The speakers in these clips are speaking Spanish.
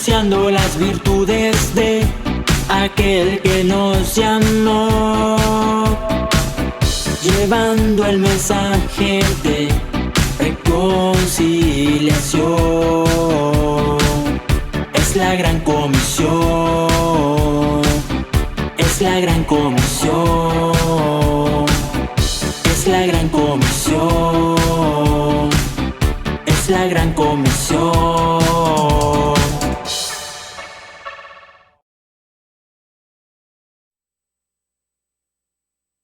anunciando las virtudes de aquel que nos llamó, llevando el mensaje de reconciliación. Es la gran comisión, es la gran comisión, es la gran comisión, es la gran comisión.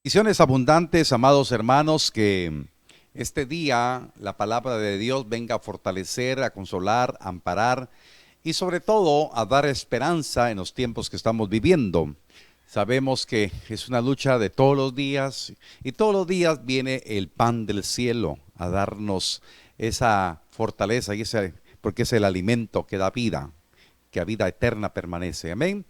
Bendiciones abundantes, amados hermanos, que este día la palabra de Dios venga a fortalecer, a consolar, a amparar y sobre todo a dar esperanza en los tiempos que estamos viviendo. Sabemos que es una lucha de todos los días y todos los días viene el pan del cielo a darnos esa fortaleza y porque es el alimento que da vida, que a vida eterna permanece. Amén.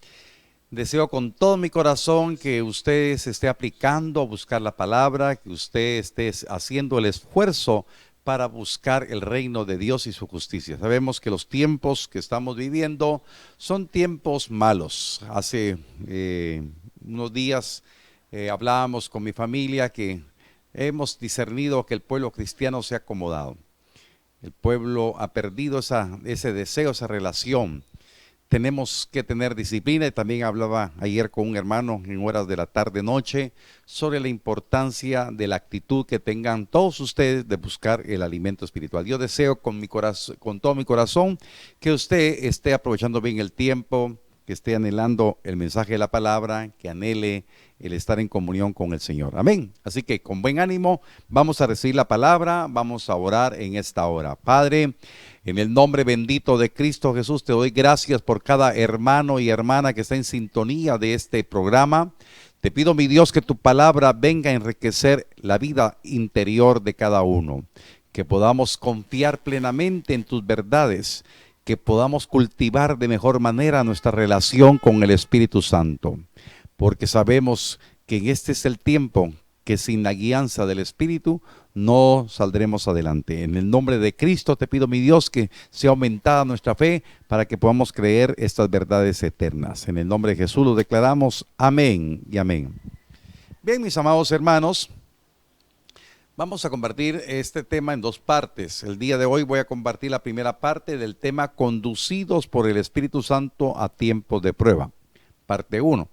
Deseo con todo mi corazón que usted se esté aplicando a buscar la palabra, que usted esté haciendo el esfuerzo para buscar el reino de Dios y su justicia. Sabemos que los tiempos que estamos viviendo son tiempos malos. Hace unos días hablábamos con mi familia que hemos discernido que el pueblo cristiano se ha acomodado. El pueblo ha perdido ese deseo, esa relación. Tenemos que tener disciplina y también hablaba ayer con un hermano en horas de la tarde-noche sobre la importancia de la actitud que tengan todos ustedes de buscar el alimento espiritual. Yo deseo con todo mi corazón que usted esté aprovechando bien el tiempo, que esté anhelando el mensaje de la palabra, que anhele el estar en comunión con el Señor. Amén. Así que con buen ánimo vamos a recibir la palabra, vamos a orar en esta hora. Padre, en el nombre bendito de Cristo Jesús, te doy gracias por cada hermano y hermana que está en sintonía de este programa. Te pido, mi Dios, que tu palabra venga a enriquecer la vida interior de cada uno, que podamos confiar plenamente en tus verdades, que podamos cultivar de mejor manera nuestra relación con el Espíritu Santo, porque sabemos que en este es el tiempo que sin la guianza del Espíritu no saldremos adelante. En el nombre de Cristo te pido, mi Dios, que sea aumentada nuestra fe para que podamos creer estas verdades eternas. En el nombre de Jesús lo declaramos. Amén y amén. Bien, mis amados hermanos, vamos a compartir este tema en dos partes. El día de hoy voy a compartir la primera parte del tema conducidos por el Espíritu Santo a tiempos de prueba, parte 1.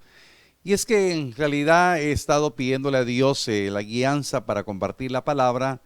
Y es que en realidad he estado pidiéndole a Dios la guianza para compartir la palabra,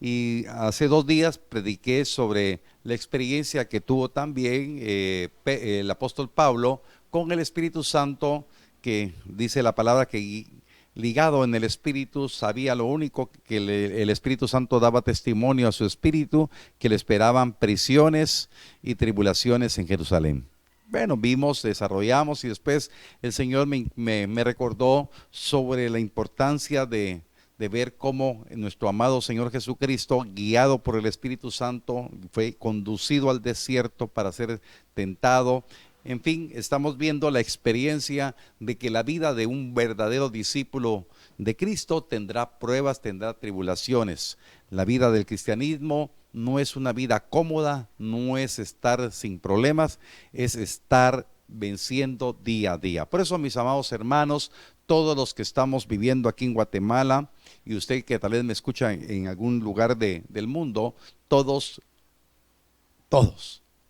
y hace 2 días prediqué sobre la experiencia que tuvo también el apóstol Pablo con el Espíritu Santo, que dice la palabra que ligado en el Espíritu sabía lo único, que el Espíritu Santo daba testimonio a su espíritu, que le esperaban prisiones y tribulaciones en Jerusalén. Bueno, vimos, desarrollamos y después el Señor me recordó sobre la importancia de ver cómo nuestro amado Señor Jesucristo, guiado por el Espíritu Santo, fue conducido al desierto para ser tentado. En fin, estamos viendo la experiencia de que la vida de un verdadero discípulo de Cristo tendrá pruebas, tendrá tribulaciones. La vida del cristianismo no es una vida cómoda, no es estar sin problemas, es estar venciendo día a día. Por eso, mis amados hermanos, todos los que estamos viviendo aquí en Guatemala, y usted que tal vez me escucha en algún lugar del mundo, todos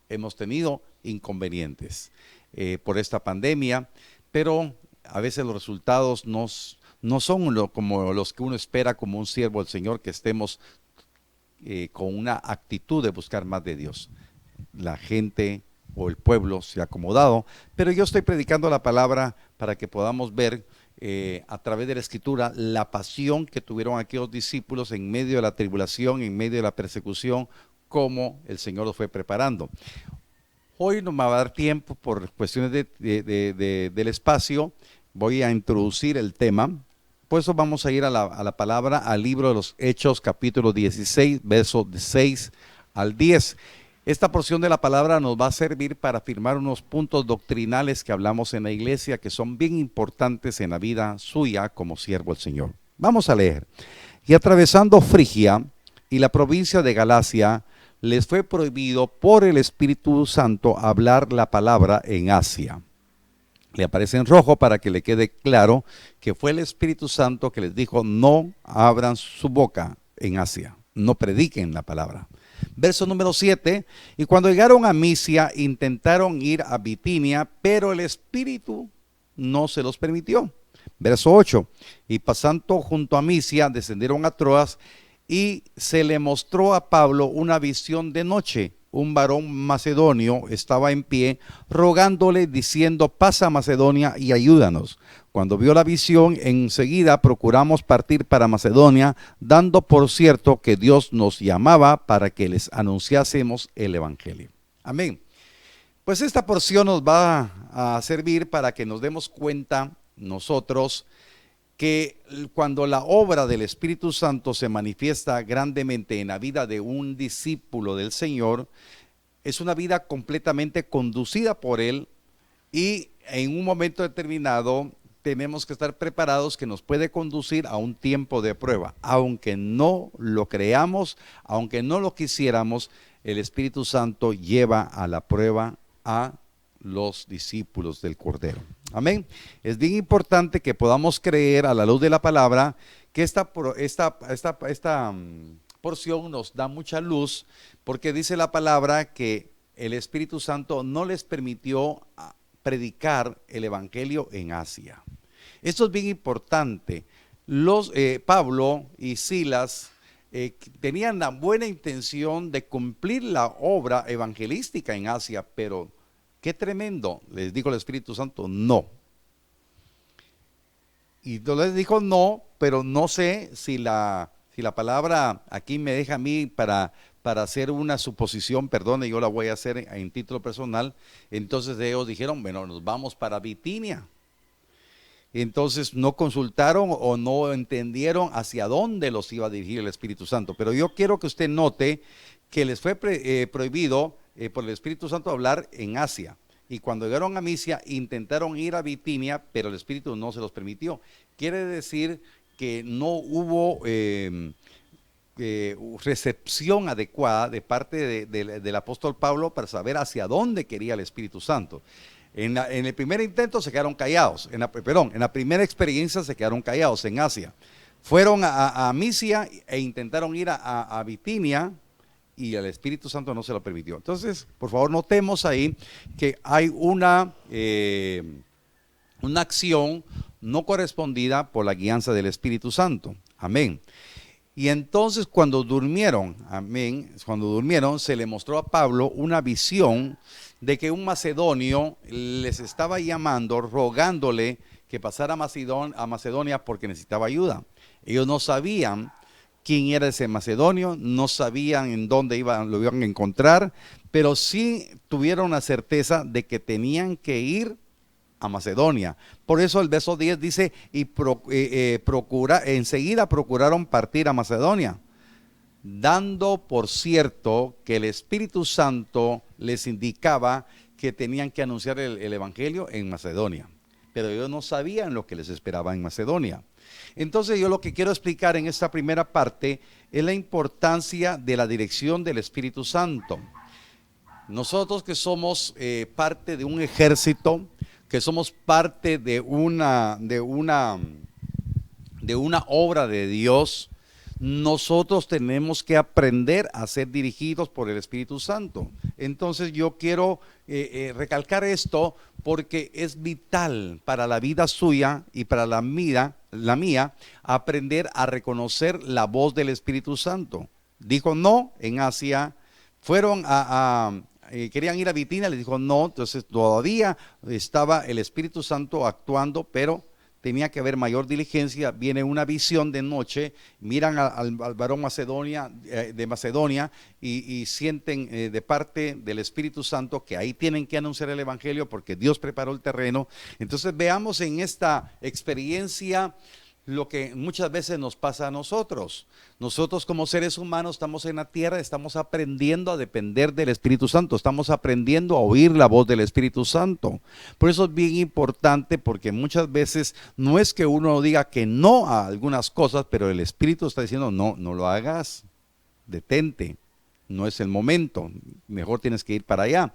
hemos tenido inconvenientes por esta pandemia, pero a veces los resultados no son como los que uno espera como un siervo del Señor, que estemos con una actitud de buscar más de Dios. La gente o el pueblo se ha acomodado, pero yo estoy predicando la palabra para que podamos ver a través de la Escritura la pasión que tuvieron aquellos discípulos en medio de la tribulación, en medio de la persecución, cómo el Señor los fue preparando. Hoy no me va a dar tiempo por cuestiones del espacio. Voy a introducir el tema. Por eso vamos a ir a la palabra, al libro de los Hechos, capítulo 16, versos 6 al 10. Esta porción de la palabra nos va a servir para afirmar unos puntos doctrinales que hablamos en la iglesia, que son bien importantes en la vida suya como siervo del Señor. Vamos a leer. Y atravesando Frigia y la provincia de Galacia, les fue prohibido por el Espíritu Santo hablar la palabra en Asia. Le aparece en rojo para que le quede claro que fue el Espíritu Santo que les dijo: no abran su boca en Asia, no prediquen la palabra. Verso número 7, y cuando llegaron a Misia intentaron ir a Bitinia, pero el Espíritu no se los permitió. Verso 8, y pasando junto a Misia descendieron a Troas, y se le mostró a Pablo una visión de noche. Un varón macedonio estaba en pie, rogándole, diciendo: pasa a Macedonia y ayúdanos. Cuando vio la visión, enseguida procuramos partir para Macedonia, dando por cierto que Dios nos llamaba para que les anunciásemos el Evangelio. Amén. Pues esta porción nos va a servir para que nos demos cuenta nosotros que cuando la obra del Espíritu Santo se manifiesta grandemente en la vida de un discípulo del Señor, es una vida completamente conducida por Él, y en un momento determinado tenemos que estar preparados que nos puede conducir a un tiempo de prueba. Aunque no lo creamos, aunque no lo quisiéramos, el Espíritu Santo lleva a la prueba a los discípulos del Cordero. Amén. Es bien importante que podamos creer a la luz de la palabra que esta porción nos da mucha luz, porque dice la palabra que el Espíritu Santo no les permitió predicar el Evangelio en Asia. Esto es bien importante. Pablo y Silas tenían la buena intención de cumplir la obra evangelística en Asia, pero qué tremendo, les dijo el Espíritu Santo: no. Y les dijo no, pero no sé si la palabra aquí me deja a mí para hacer una suposición, perdone, yo la voy a hacer en título personal. Entonces ellos dijeron: bueno, nos vamos para Bitinia. Entonces no consultaron o no entendieron hacia dónde los iba a dirigir el Espíritu Santo. Pero yo quiero que usted note que les fue prohibido por el Espíritu Santo hablar en Asia. Y cuando llegaron a Misia intentaron ir a Bitinia, pero el Espíritu no se los permitió. Quiere decir que no hubo recepción adecuada de parte del apóstol Pablo para saber hacia dónde quería el Espíritu Santo. En el primer intento se quedaron callados, en la primera experiencia se quedaron callados en Asia. Fueron a Misia e intentaron ir a Bitinia, y el Espíritu Santo no se lo permitió. Entonces, por favor, notemos ahí que hay una acción no correspondida por la guianza del Espíritu Santo. Amén. Y entonces cuando durmieron, se le mostró a Pablo una visión de que un macedonio les estaba llamando, rogándole que pasara a Macedonia porque necesitaba ayuda. Ellos no sabían quién era ese macedonio, no sabían en dónde lo iban a encontrar, pero sí tuvieron la certeza de que tenían que ir a Macedonia. Por eso el verso 10 dice: y enseguida procuraron partir a Macedonia, dando por cierto que el Espíritu Santo les indicaba que tenían que anunciar el Evangelio en Macedonia. Pero ellos no sabían lo que les esperaba en Macedonia. Entonces yo lo que quiero explicar en esta primera parte es la importancia de la dirección del Espíritu Santo. Nosotros que somos parte de un ejército, que somos parte de una obra de Dios, nosotros tenemos que aprender a ser dirigidos por el Espíritu Santo. Entonces yo quiero recalcar esto porque es vital para la vida suya y para la mía, aprender a reconocer la voz del Espíritu Santo. Dijo no en Asia, fueron querían ir a Bitinia, le dijo no, entonces todavía estaba el Espíritu Santo actuando, pero tenía que haber mayor diligencia. Viene una visión de noche, miran al varón de Macedonia y sienten de parte del Espíritu Santo que ahí tienen que anunciar el Evangelio porque Dios preparó el terreno. Entonces veamos en esta experiencia lo que muchas veces nos pasa a nosotros. Nosotros como seres humanos estamos en la tierra, estamos aprendiendo a depender del Espíritu Santo, estamos aprendiendo a oír la voz del Espíritu Santo. Por eso es bien importante, porque muchas veces no es que uno diga que no a algunas cosas, pero el Espíritu está diciendo no, no lo hagas, detente, no es el momento, mejor tienes que ir para allá.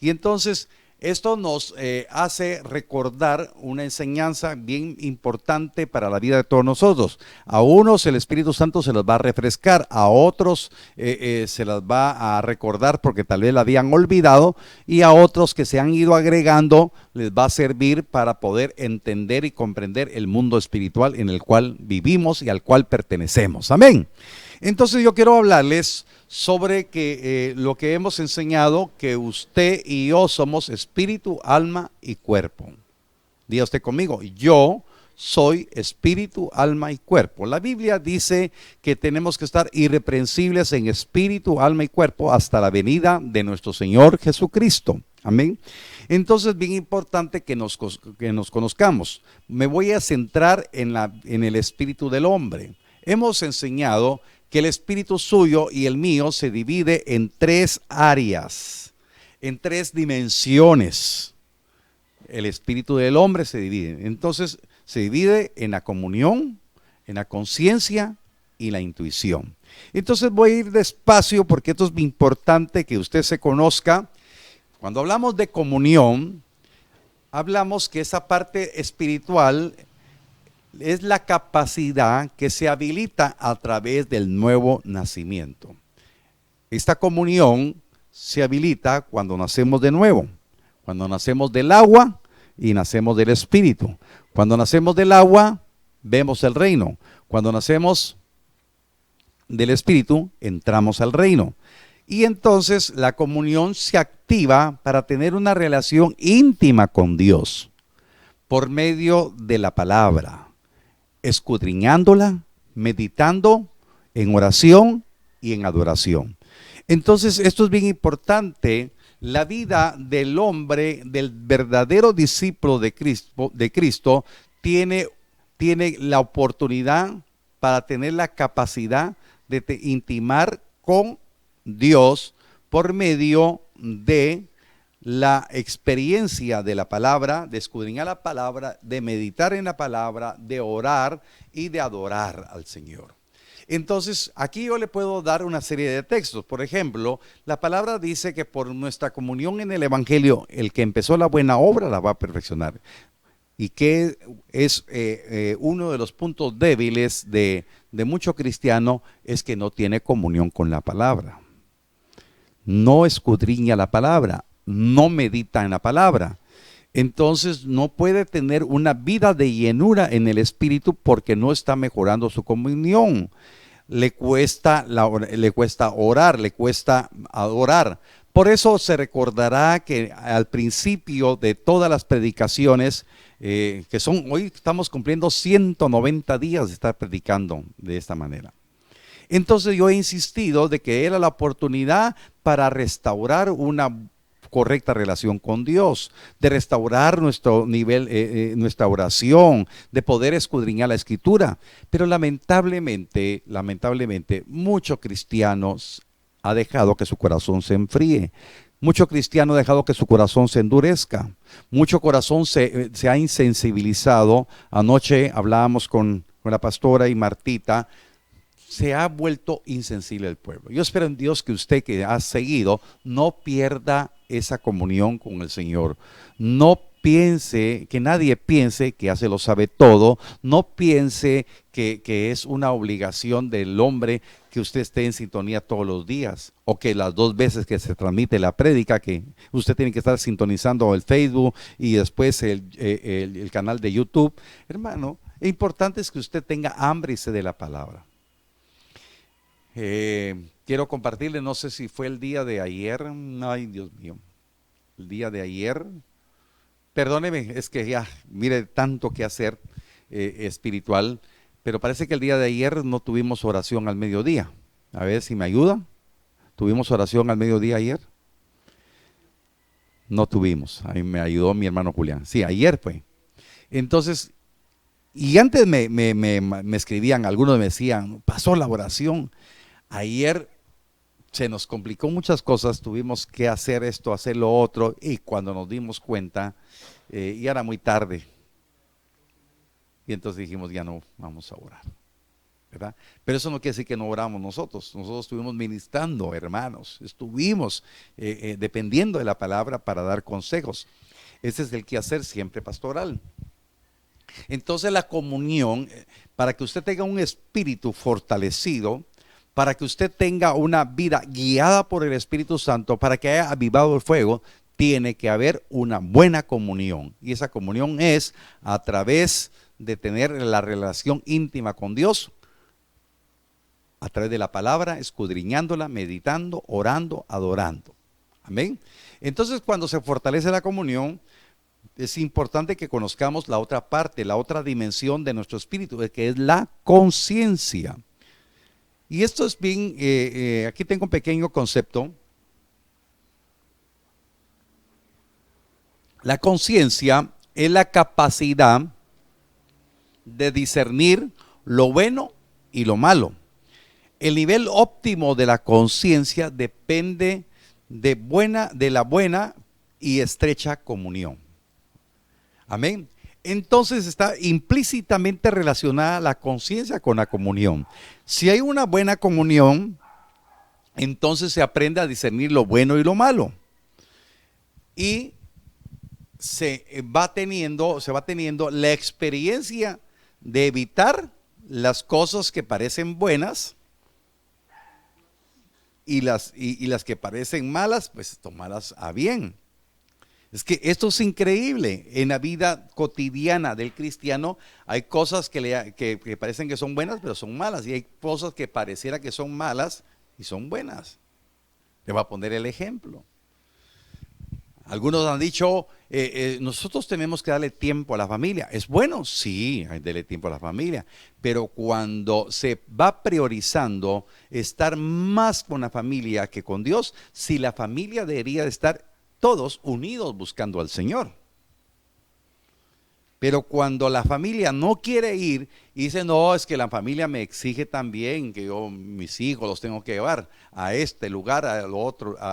Y entonces esto nos hace recordar una enseñanza bien importante para la vida de todos nosotros. A unos el Espíritu Santo se los va a refrescar, a otros se las va a recordar porque tal vez la habían olvidado, y a otros que se han ido agregando les va a servir para poder entender y comprender el mundo espiritual en el cual vivimos y al cual pertenecemos. Amén. Entonces yo quiero hablarles sobre lo que hemos enseñado, que usted y yo somos espíritu, alma y cuerpo. Diga usted conmigo, yo soy espíritu, alma y cuerpo. La Biblia dice que tenemos que estar irreprensibles en espíritu, alma y cuerpo hasta la venida de nuestro Señor Jesucristo. Amén. Entonces, bien importante que nos conozcamos. Me voy a centrar en el espíritu del hombre. Hemos enseñado que el espíritu suyo y el mío se divide en tres áreas, en tres dimensiones. El espíritu del hombre se divide. Entonces, se divide en la comunión, en la conciencia y la intuición. Entonces voy a ir despacio porque esto es muy importante que usted se conozca. Cuando hablamos de comunión, hablamos que esa parte espiritual es la capacidad que se habilita a través del nuevo nacimiento. Esta comunión se habilita cuando nacemos de nuevo, cuando nacemos del agua y nacemos del espíritu. Cuando nacemos del agua, vemos el reino. Cuando nacemos del espíritu, entramos al reino. Y entonces la comunión se activa para tener una relación íntima con Dios por medio de la palabra, escudriñándola, meditando en oración y en adoración. Entonces esto es bien importante. La vida del hombre, del verdadero discípulo de Cristo, tiene la oportunidad para tener la capacidad de intimar con Dios por medio de la experiencia de la palabra, de escudriñar la palabra, de meditar en la palabra, de orar y de adorar al Señor. Entonces, aquí yo le puedo dar una serie de textos. Por ejemplo, la palabra dice que por nuestra comunión en el Evangelio, el que empezó la buena obra la va a perfeccionar. Y que es uno de los puntos débiles de mucho cristiano, es que no tiene comunión con la palabra. No escudriña la palabra, no medita en la palabra. Entonces no puede tener una vida de llenura en el espíritu porque no está mejorando su comunión. Le cuesta orar, le cuesta adorar. Por eso se recordará que al principio de todas las predicaciones, hoy estamos cumpliendo 190 días de estar predicando de esta manera. Entonces yo he insistido de que era la oportunidad para restaurar una correcta relación con Dios, de restaurar nuestro nivel, nuestra oración, de poder escudriñar la Escritura. Pero lamentablemente, muchos cristianos ha dejado que su corazón se enfríe. Mucho cristiano ha dejado que su corazón se endurezca. Mucho corazón se ha insensibilizado. Anoche hablábamos con la pastora y Martita. Se ha vuelto insensible el pueblo. Yo espero en Dios que usted que ha seguido no pierda esa comunión con el Señor. No piense, que nadie piense que ya se lo sabe todo. No piense que es una obligación del hombre que usted esté en sintonía todos los días, o que las 2 veces que se transmite la prédica, que usted tiene que estar sintonizando el Facebook y después el canal de YouTube. Hermano, lo importante es que usted tenga hambre y sed de la palabra. Quiero compartirle, no sé si fue el día de ayer, ay Dios mío, el día de ayer, perdóneme, es que ya, mire, tanto que hacer espiritual, pero parece que el día de ayer no tuvimos oración al mediodía. A ver si me ayuda. ¿Tuvimos oración al mediodía ayer? No tuvimos, ahí me ayudó mi hermano Julián. Sí, ayer fue. Entonces, y antes me escribían, algunos me decían, pasó la oración. Ayer se nos complicó muchas cosas, tuvimos que hacer esto, hacer lo otro, y cuando nos dimos cuenta, ya era muy tarde. Y entonces dijimos, ya no vamos a orar. ¿verdad? Pero eso no quiere decir que no oramos nosotros. Nosotros estuvimos ministrando, hermanos, estuvimos dependiendo de la palabra para dar consejos. Ese es el quehacer siempre pastoral. Entonces la comunión, para que usted tenga un espíritu fortalecido, para que usted tenga una vida guiada por el Espíritu Santo, para que haya avivado el fuego, tiene que haber una buena comunión. Y esa comunión es a través de tener la relación íntima con Dios, a través de la palabra, escudriñándola, meditando, orando, adorando. Amén. Entonces, cuando se fortalece la comunión, es importante que conozcamos la otra parte, la otra dimensión de nuestro espíritu, que es la conciencia. Y esto es bien, aquí tengo un pequeño concepto. La conciencia es la capacidad de discernir lo bueno y lo malo. El nivel óptimo de la conciencia depende de la buena y estrecha comunión. Amén. Entonces está implícitamente relacionada la conciencia con la comunión. Si hay una buena comunión, entonces se aprende a discernir lo bueno y lo malo. Y se va teniendo la experiencia de evitar las cosas que parecen buenas y las que parecen malas, pues tomarlas a bien. Es que esto es increíble. En la vida cotidiana del cristiano hay cosas que parecen que son buenas, pero son malas. Y hay cosas que pareciera que son malas y son buenas. Le voy a poner el ejemplo. Algunos han dicho, nosotros tenemos que darle tiempo a la familia. ¿Es bueno? Sí, hay que darle tiempo a la familia. Pero cuando se va priorizando estar más con la familia que con Dios, si la familia debería de estar todos unidos buscando al Señor. Pero cuando la familia no quiere ir y dice, no, es que la familia me exige también que yo, mis hijos los tengo que llevar a este lugar, a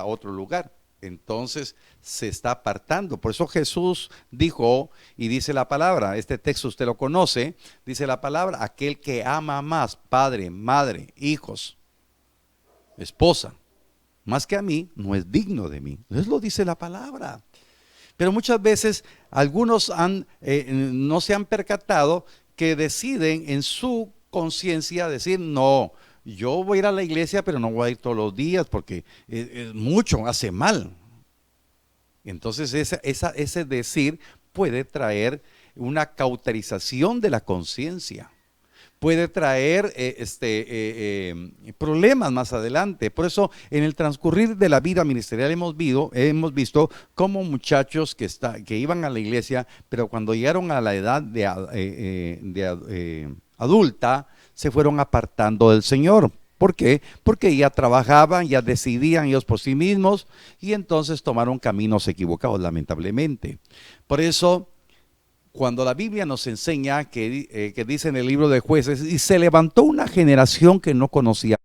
otro lugar. Entonces se está apartando. Por eso Jesús dijo, y dice la palabra, este texto usted lo conoce, dice la palabra, aquel que ama más, padre, madre, hijos, esposa, más que a mí, no es digno de mí. Eso lo dice la palabra. Pero muchas veces algunos no se han percatado que deciden en su conciencia decir, no, yo voy a ir a la iglesia, pero no voy a ir todos los días porque mucho hace mal. Entonces ese decir puede traer una cauterización de la conciencia. Puede traer problemas más adelante. Por eso, en el transcurrir de la vida ministerial hemos visto cómo muchachos que iban a la iglesia, pero cuando llegaron a la edad adulta, se fueron apartando del Señor. ¿Por qué? Porque ya trabajaban, ya decidían ellos por sí mismos y entonces tomaron caminos equivocados, lamentablemente. Por eso, cuando la Biblia nos enseña que dice en el libro de Jueces, y se levantó una generación que no conocía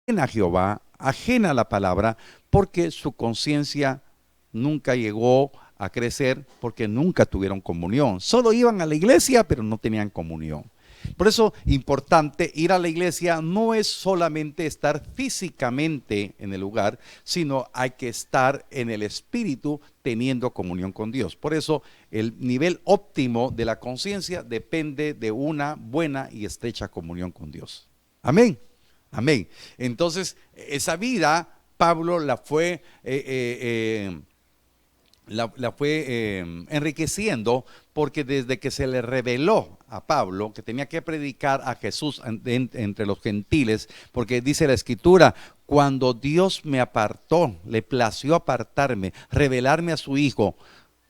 a Jehová, ajena a la palabra, porque su conciencia nunca llegó a crecer, porque nunca tuvieron comunión. Solo iban a la iglesia, pero no tenían comunión. Por eso, importante, ir a la iglesia no es solamente estar físicamente en el lugar, sino hay que estar en el espíritu teniendo comunión con Dios. Por eso, el nivel óptimo de la conciencia depende de una buena y estrecha comunión con Dios. Amén. Amén. Entonces, esa vida, Pablo la fue enriqueciendo, porque desde que se le reveló a Pablo que tenía que predicar a Jesús entre los gentiles, porque dice la Escritura, cuando Dios me apartó, le plació apartarme, revelarme a su Hijo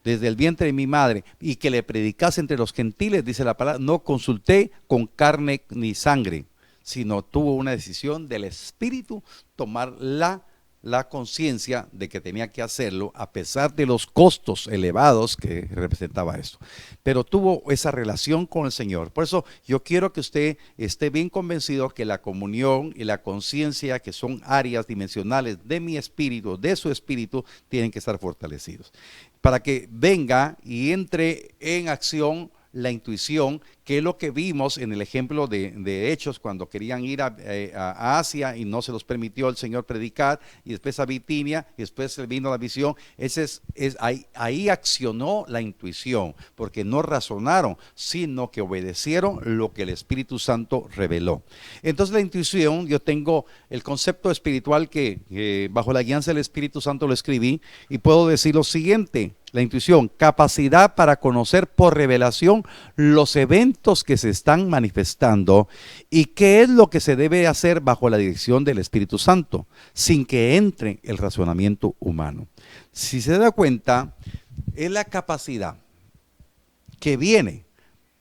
desde el vientre de mi madre y que le predicase entre los gentiles, dice la palabra, no consulté con carne ni sangre, sino tuvo una decisión del Espíritu tomar la la conciencia de que tenía que hacerlo a pesar de los costos elevados que representaba esto. Pero tuvo esa relación con el Señor. Por eso yo quiero que usted esté bien convencido que la comunión y la conciencia, que son áreas dimensionales de mi espíritu, de su espíritu, tienen que estar fortalecidos. Para que venga y entre en acción la intuición, que es lo que vimos en el ejemplo de Hechos, cuando querían ir a Asia y no se los permitió el Señor predicar, y después a Bitinia, y después se vino la visión. Ahí accionó la intuición, porque no razonaron, sino que obedecieron lo que el Espíritu Santo reveló. Entonces la intuición, yo tengo el concepto espiritual que bajo la guianza del Espíritu Santo lo escribí, y puedo decir lo siguiente: la intuición, capacidad para conocer por revelación los eventos que se están manifestando y qué es lo que se debe hacer bajo la dirección del Espíritu Santo, sin que entre el razonamiento humano. Si se da cuenta, es la capacidad que viene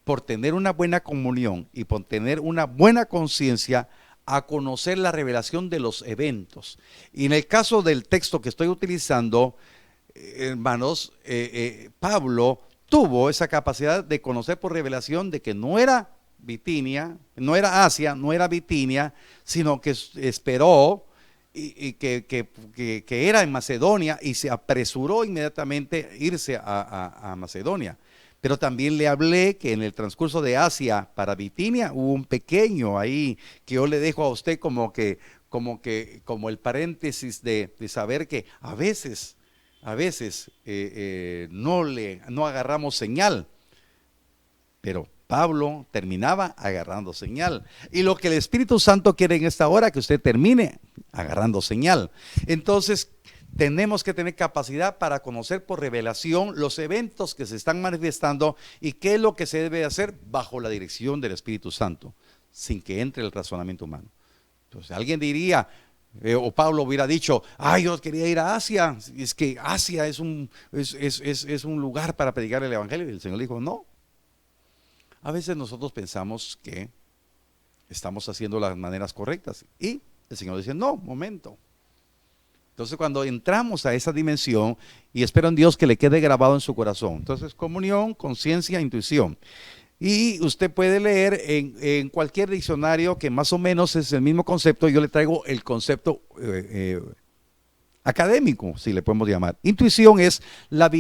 por tener una buena comunión y por tener una buena conciencia a conocer la revelación de los eventos. Y en el caso del texto que estoy utilizando, hermanos, Pablo tuvo esa capacidad de conocer por revelación de que no era Bitinia, no era Asia, no era Bitinia, sino que esperó y que era en Macedonia, y se apresuró inmediatamente a irse a Macedonia. Pero también le hablé que en el transcurso de Asia para Bitinia hubo un pequeño ahí que yo le dejo a usted como el paréntesis de saber que a veces no agarramos señal, pero Pablo terminaba agarrando señal. Y lo que el Espíritu Santo quiere en esta hora, que usted termine agarrando señal. Entonces tenemos que tener capacidad para conocer por revelación los eventos que se están manifestando y qué es lo que se debe hacer bajo la dirección del Espíritu Santo, sin que entre el razonamiento humano. Entonces alguien diría, o Pablo hubiera dicho: yo quería ir a Asia, es que Asia es un lugar para predicar el evangelio. Y el Señor dijo: no. A veces nosotros pensamos que estamos haciendo las maneras correctas, y el Señor dice: no, momento. Entonces cuando entramos a esa dimensión, y espero en Dios que le quede grabado en su corazón, entonces comunión, conciencia, intuición. Y usted puede leer en cualquier diccionario que más o menos es el mismo concepto. Yo le traigo el concepto académico, si le podemos llamar. Intuición es la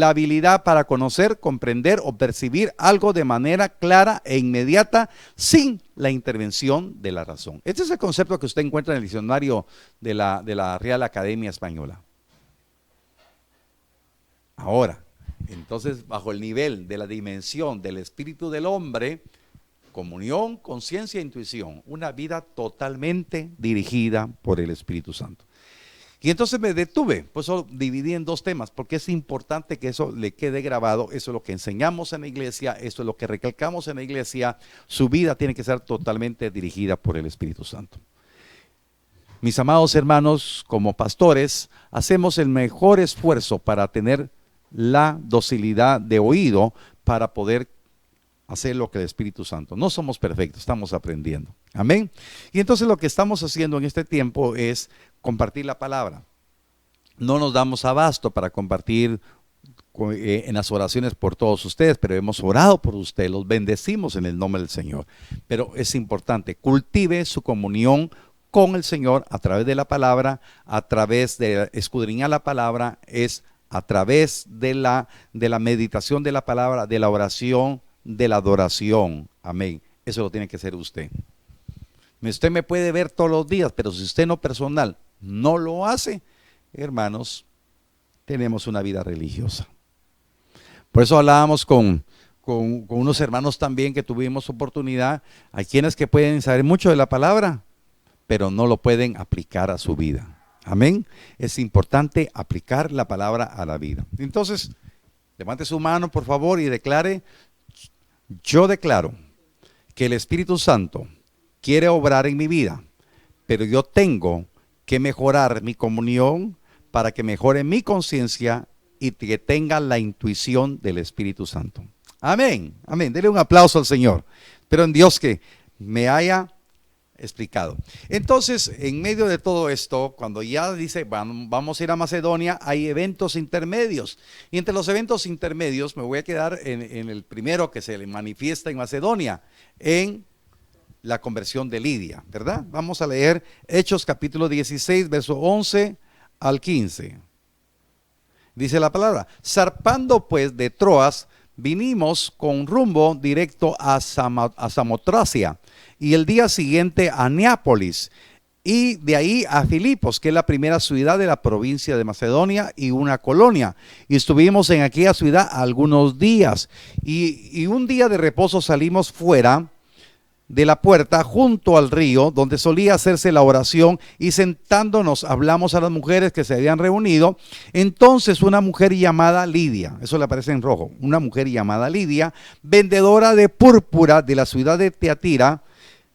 habilidad para conocer, comprender o percibir algo de manera clara e inmediata sin la intervención de la razón. Este es el concepto que usted encuentra en el diccionario de la Real Academia Española. Ahora, entonces, bajo el nivel de la dimensión del espíritu del hombre, comunión, conciencia e intuición, una vida totalmente dirigida por el Espíritu Santo. Y entonces me detuve, por eso dividí en dos temas, porque es importante que eso le quede grabado. Eso es lo que enseñamos en la iglesia, eso es lo que recalcamos en la iglesia. Su vida tiene que ser totalmente dirigida por el Espíritu Santo. Mis amados hermanos, como pastores, hacemos el mejor esfuerzo para tener la docilidad de oído para poder hacer lo que el Espíritu Santo. No somos perfectos, estamos aprendiendo. Amén. Y entonces lo que estamos haciendo en este tiempo es compartir la palabra. No nos damos abasto para compartir en las oraciones por todos ustedes, pero hemos orado por ustedes, los bendecimos en el nombre del Señor. Pero es importante, cultive su comunión con el Señor a través de la palabra, a través de escudriñar la palabra, es a través de la meditación de la palabra, de la oración, de la adoración. Amén. Eso lo tiene que hacer usted. Usted me puede ver todos los días, pero si usted no personal no lo hace, hermanos, tenemos una vida religiosa. Por eso hablábamos con unos hermanos también que tuvimos oportunidad. Hay quienes que pueden saber mucho de la palabra, pero no lo pueden aplicar a su vida. Amén. Es importante aplicar la palabra a la vida. Entonces, levante su mano, por favor, y declare: yo declaro que el Espíritu Santo quiere obrar en mi vida, pero yo tengo que mejorar mi comunión para que mejore mi conciencia y que tenga la intuición del Espíritu Santo. Amén, amén. Dele un aplauso al Señor. Pero en Dios que me haya explicado. Entonces, en medio de todo esto, cuando ya dice vamos a ir a Macedonia, hay eventos intermedios. Y entre los eventos intermedios me voy a quedar en el primero que se le manifiesta en Macedonia, en la conversión de Lidia, ¿verdad? Vamos a leer Hechos capítulo 16, verso 11 al 15. Dice la palabra: zarpando pues de Troas, vinimos con rumbo directo a Samotracia, y el día siguiente a Neápolis, y de ahí a Filipos, que es la primera ciudad de la provincia de Macedonia y una colonia. Y estuvimos en aquella ciudad algunos días, y un día de reposo salimos fuera de la puerta junto al río donde solía hacerse la oración, y sentándonos hablamos a las mujeres que se habían reunido. Entonces una mujer llamada Lidia, eso le aparece en rojo, una mujer llamada Lidia, vendedora de púrpura de la ciudad de Teatira,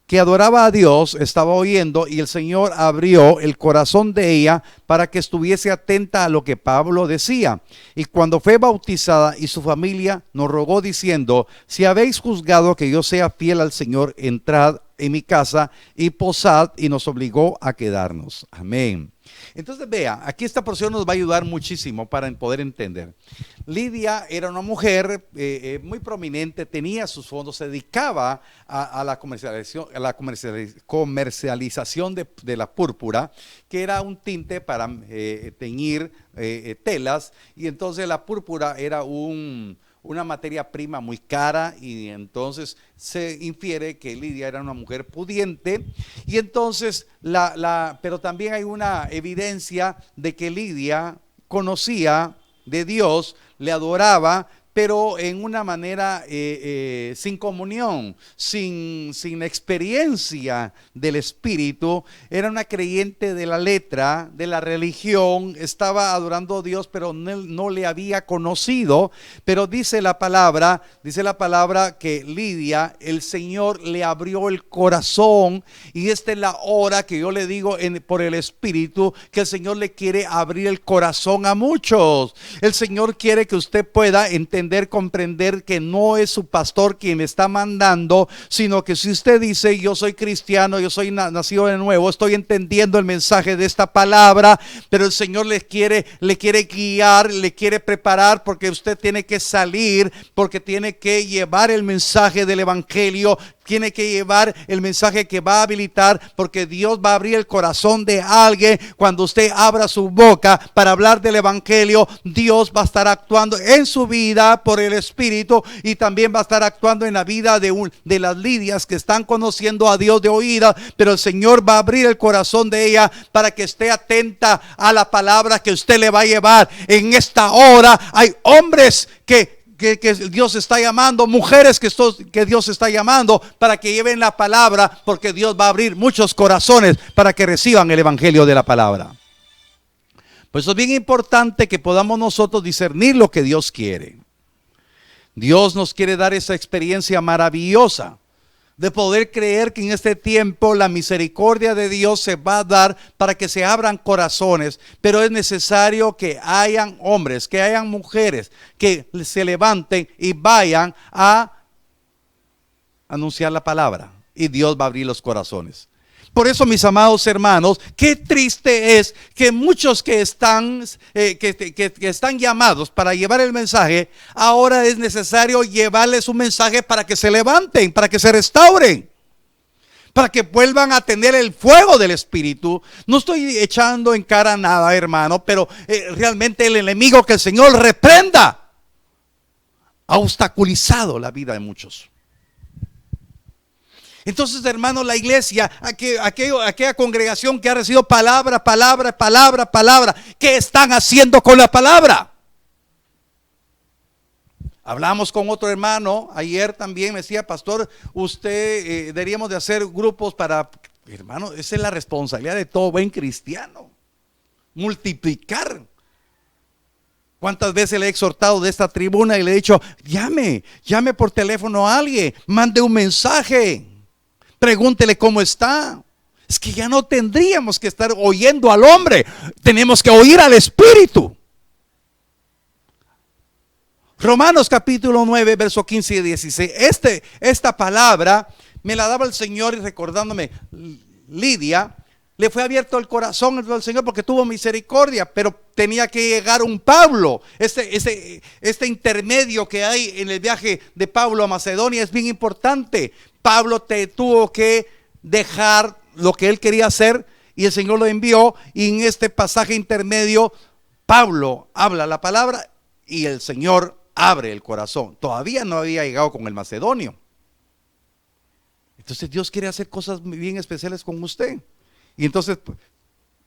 que adoraba a Dios, estaba oyendo, y el Señor abrió el corazón de ella para que estuviese atenta a lo que Pablo decía. Y cuando fue bautizada y su familia, nos rogó diciendo: si habéis juzgado que yo sea fiel al Señor, entrad en mi casa y posad, y nos obligó a quedarnos. Amén. Entonces vea, aquí esta porción nos va a ayudar muchísimo para poder entender. Lidia era una mujer muy prominente, tenía sus fondos, se dedicaba a la comercialización de la púrpura, que era un tinte para teñir telas, y entonces la púrpura era una materia prima muy cara, y entonces se infiere que Lidia era una mujer pudiente. Y entonces pero también hay una evidencia de que Lidia conocía de Dios, le adoraba, pero en una manera sin comunión, sin experiencia del Espíritu. Era una creyente de la letra, de la religión, estaba adorando a Dios, pero no le había conocido. Pero dice la palabra que Lidia, el Señor le abrió el corazón, y esta es la hora que yo le digo por el Espíritu, que el Señor le quiere abrir el corazón a muchos. El Señor quiere que usted pueda comprender que no es su pastor quien está mandando, sino que si usted dice: yo soy cristiano, yo soy nacido de nuevo, estoy entendiendo el mensaje de esta palabra, pero el Señor le quiere guiar, le quiere preparar, porque usted tiene que salir, porque tiene que llevar el mensaje del evangelio, tiene que llevar el mensaje que va a habilitar, porque Dios va a abrir el corazón de alguien. Cuando usted abra su boca para hablar del evangelio, Dios va a estar actuando en su vida por el Espíritu, y también va a estar actuando en la vida de las Lidias que están conociendo a Dios de oída, pero el Señor va a abrir el corazón de ella para que esté atenta a la palabra que usted le va a llevar. En esta hora hay hombres que Dios está llamando, mujeres que Dios está llamando para que lleven la palabra, porque Dios va a abrir muchos corazones para que reciban el evangelio de la palabra. Por eso es bien importante que podamos nosotros discernir lo que Dios quiere. Dios nos quiere dar esa experiencia maravillosa de poder creer que en este tiempo la misericordia de Dios se va a dar para que se abran corazones, pero es necesario que hayan hombres, que hayan mujeres que se levanten y vayan a anunciar la palabra, y Dios va a abrir los corazones. Por eso, mis amados hermanos, qué triste es que muchos que están llamados para llevar el mensaje, ahora es necesario llevarles un mensaje para que se levanten, para que se restauren, para que vuelvan a tener el fuego del Espíritu. No estoy echando en cara nada, hermano, pero realmente el enemigo, que el Señor reprenda, ha obstaculizado la vida de muchos. Entonces, hermanos, la iglesia, aquella congregación que ha recibido palabra, ¿qué están haciendo con la palabra? Hablamos con otro hermano ayer también, me decía: pastor, usted deberíamos de hacer grupos para... Hermano, esa es la responsabilidad de todo buen cristiano, multiplicar. ¿Cuántas veces le he exhortado de esta tribuna y le he dicho: llame por teléfono a alguien, mande un mensaje, pregúntele cómo está? Es que ya no tendríamos que estar oyendo al hombre, tenemos que oír al Espíritu. Romanos capítulo 9, verso 15 y 16. Esta palabra me la daba el Señor y recordándome, Lidia, le fue abierto el corazón al Señor porque tuvo misericordia, pero tenía que llegar un Pablo. Este intermedio que hay en el viaje de Pablo a Macedonia es bien importante. Pablo tuvo que dejar lo que él quería hacer y el Señor lo envió, y en este pasaje intermedio Pablo habla la palabra y el Señor abre el corazón. Todavía no había llegado con el macedonio. Entonces Dios quiere hacer cosas bien especiales con usted. Y entonces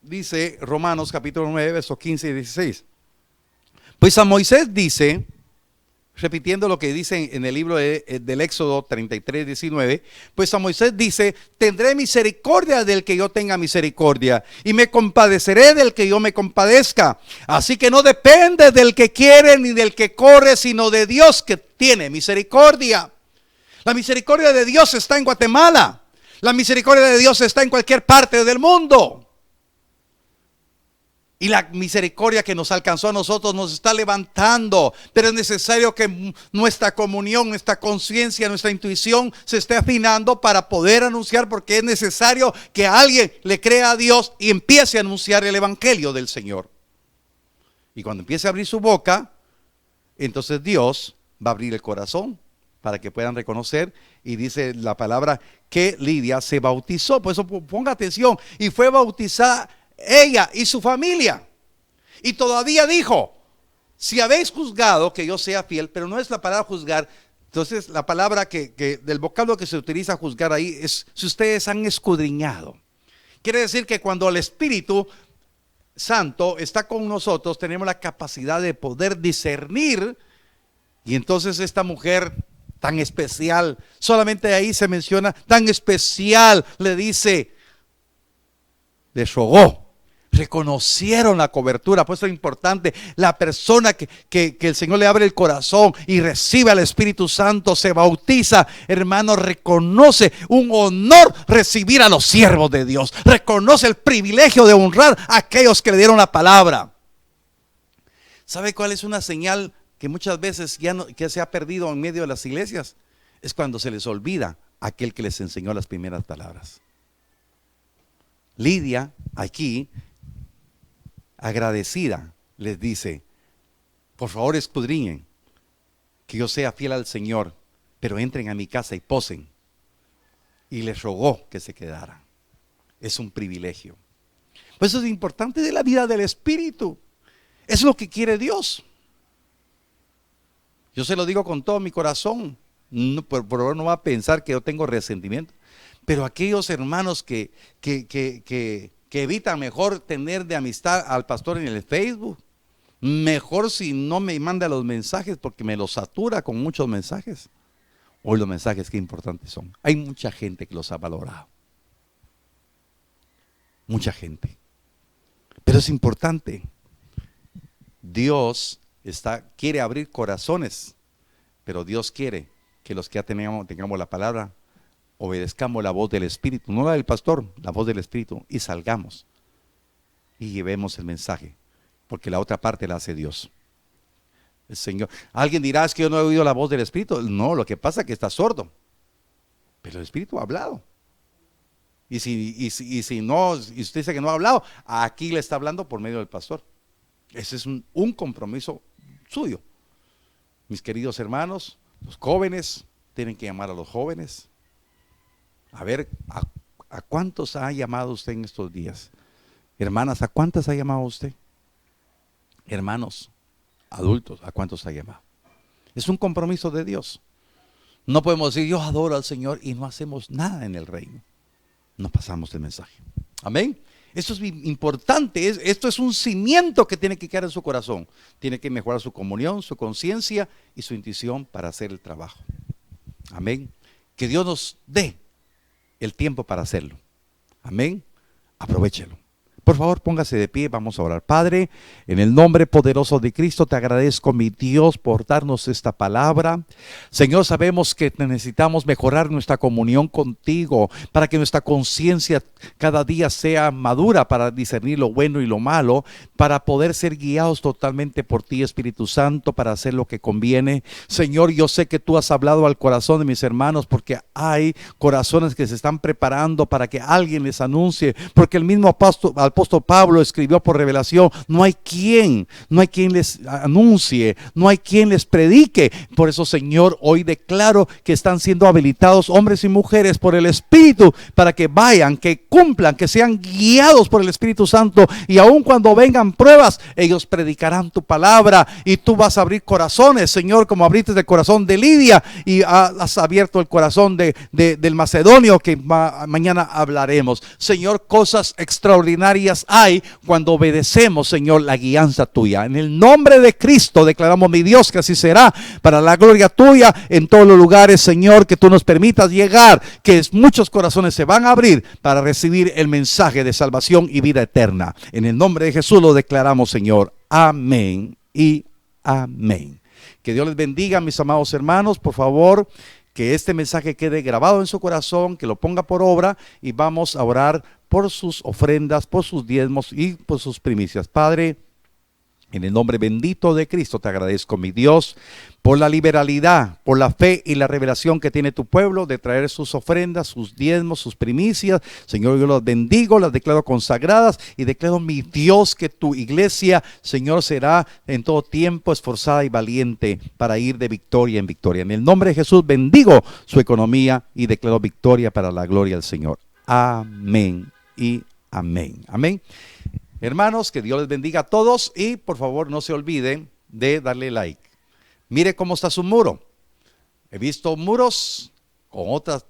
dice Romanos capítulo 9, versos 15 y 16. Pues a Moisés dice, repitiendo lo que dice en el libro del Éxodo 33, 19, pues a Moisés dice, tendré misericordia del que yo tenga misericordia, y me compadeceré del que yo me compadezca. Así que no depende del que quiere ni del que corre, sino de Dios que tiene misericordia. La misericordia de Dios está en Guatemala. La misericordia de Dios está en cualquier parte del mundo. Y la misericordia que nos alcanzó a nosotros nos está levantando. Pero es necesario que nuestra comunión, nuestra conciencia, nuestra intuición se esté afinando para poder anunciar, porque es necesario que alguien le crea a Dios y empiece a anunciar el evangelio del Señor. Y cuando empiece a abrir su boca, entonces Dios va a abrir el corazón para que puedan reconocer. Y dice la palabra que Lidia se bautizó. Por eso ponga atención. Y fue bautizada ella y su familia. Y todavía dijo, si habéis juzgado que yo sea fiel, pero no es la palabra juzgar. Entonces la palabra que del vocablo que se utiliza juzgar ahí es si ustedes han escudriñado. Quiere decir que cuando el Espíritu Santo está con nosotros, tenemos la capacidad de poder discernir. Y entonces esta mujer tan especial, solamente ahí se menciona, tan especial, le dice, le rogó, reconocieron la cobertura. Por eso es importante, la persona que el Señor le abre el corazón y recibe al Espíritu Santo, se bautiza, hermano, reconoce un honor recibir a los siervos de Dios, reconoce el privilegio de honrar a aquellos que le dieron la palabra. ¿Sabe cuál es una señal que muchas veces que se ha perdido en medio de las iglesias? Es cuando se les olvida aquel que les enseñó las primeras palabras. Lidia aquí, agradecida, les dice, por favor escudriñen, que yo sea fiel al Señor, pero entren a mi casa y posen. Y les rogó que se quedaran. Es un privilegio. Pues eso es importante de la vida del Espíritu. Es lo que quiere Dios. Yo se lo digo con todo mi corazón. No, por favor no va a pensar que yo tengo resentimiento. Pero aquellos hermanos que evitan mejor tener de amistad al pastor en el Facebook, mejor si no me manda los mensajes, porque me los satura con muchos mensajes. Hoy los mensajes qué importantes son. Hay mucha gente que los ha valorado. Mucha gente. Pero es importante. Dios quiere abrir corazones, pero Dios quiere que los que ya tengamos la palabra, obedezcamos la voz del Espíritu, no la del pastor, la voz del Espíritu, y salgamos y llevemos el mensaje, porque la otra parte la hace Dios. El Señor. Alguien dirá, es que yo no he oído la voz del Espíritu. No, lo que pasa es que está sordo, pero el Espíritu ha hablado. Y si no, y usted dice que no ha hablado, aquí le está hablando por medio del pastor. Ese es un compromiso suyo. Mis queridos hermanos, los jóvenes tienen que llamar a los jóvenes. A ver, ¿a cuántos ha llamado usted en estos días? Hermanas, ¿a cuántas ha llamado usted? Hermanos, adultos, ¿a cuántos ha llamado? Es un compromiso de Dios. No podemos decir, yo adoro al Señor y no hacemos nada en el reino. No pasamos el mensaje. Amén. Esto es importante, esto es un cimiento que tiene que quedar en su corazón. Tiene que mejorar su comunión, su conciencia y su intuición para hacer el trabajo. Amén. Que Dios nos dé el tiempo para hacerlo. Amén. Aprovéchelo. Por favor, póngase de pie, vamos a orar. Padre, en el nombre poderoso de Cristo, te agradezco, mi Dios, por darnos esta palabra. Señor, sabemos que necesitamos mejorar nuestra comunión contigo para que nuestra conciencia cada día sea madura para discernir lo bueno y lo malo, para poder ser guiados totalmente por ti, Espíritu Santo, para hacer lo que conviene. Señor, yo sé que tú has hablado al corazón de mis hermanos, porque hay corazones que se están preparando para que alguien les anuncie, porque el mismo apóstol Pablo escribió por revelación: no hay quien les anuncie, no hay quien les predique. Por eso, Señor, hoy declaro que están siendo habilitados hombres y mujeres por el Espíritu para que vayan, que cumplan, que sean guiados por el Espíritu Santo, y aun cuando vengan pruebas, ellos predicarán tu palabra, y tú vas a abrir corazones, Señor, como abriste el corazón de Lidia y has abierto el corazón del macedonio, que mañana hablaremos. Señor, cosas extraordinarias hay cuando obedecemos, Señor, la guianza tuya. En el nombre de Cristo declaramos, mi Dios, que así será, para la gloria tuya, en todos los lugares, Señor, que tú nos permitas llegar, que muchos corazones se van a abrir para recibir el mensaje de salvación y vida eterna. En el nombre de Jesús lo declaramos, Señor. Amén y amén. Que Dios les bendiga, mis amados hermanos. Por favor, que este mensaje quede grabado en su corazón, que lo ponga por obra, y vamos a orar por sus ofrendas, por sus diezmos y por sus primicias. Padre, en el nombre bendito de Cristo te agradezco, mi Dios, por la liberalidad, por la fe y la revelación que tiene tu pueblo de traer sus ofrendas, sus diezmos, sus primicias. Señor, yo las bendigo, las declaro consagradas, y declaro, mi Dios, que tu iglesia, Señor, será en todo tiempo esforzada y valiente para ir de victoria en victoria. En el nombre de Jesús bendigo su economía y declaro victoria para la gloria del Señor. Amén y amén. Amén. Hermanos, que Dios les bendiga a todos, y por favor no se olviden de darle like. Mire cómo está su muro. He visto muros con otro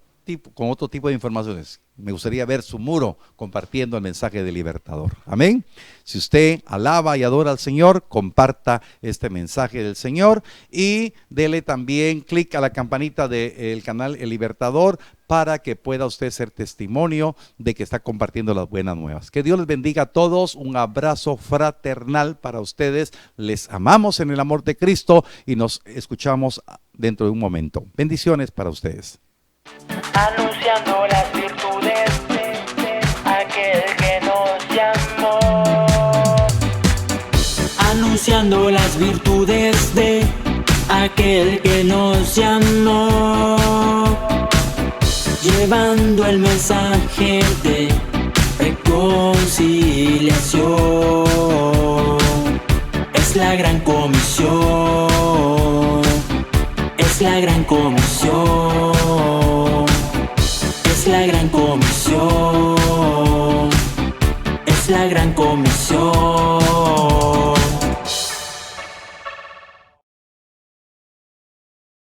tipo de informaciones. Me gustaría ver su muro compartiendo el mensaje del libertador. Amén. Si usted alaba y adora al Señor, comparta este mensaje del Señor, y dele también clic a la campanita del canal El Libertador para que pueda usted ser testimonio de que está compartiendo las buenas nuevas. Que Dios les bendiga a todos. Un abrazo fraternal para ustedes. Les amamos en el amor de Cristo y nos escuchamos dentro de un momento. Bendiciones para ustedes. Anunciando las virtudes de aquel que nos llamó. Anunciando las virtudes de aquel que nos llamó. Llevando el mensaje de reconciliación. Es la gran comisión. Es la gran comisión. Es la gran comisión. Es la gran comisión.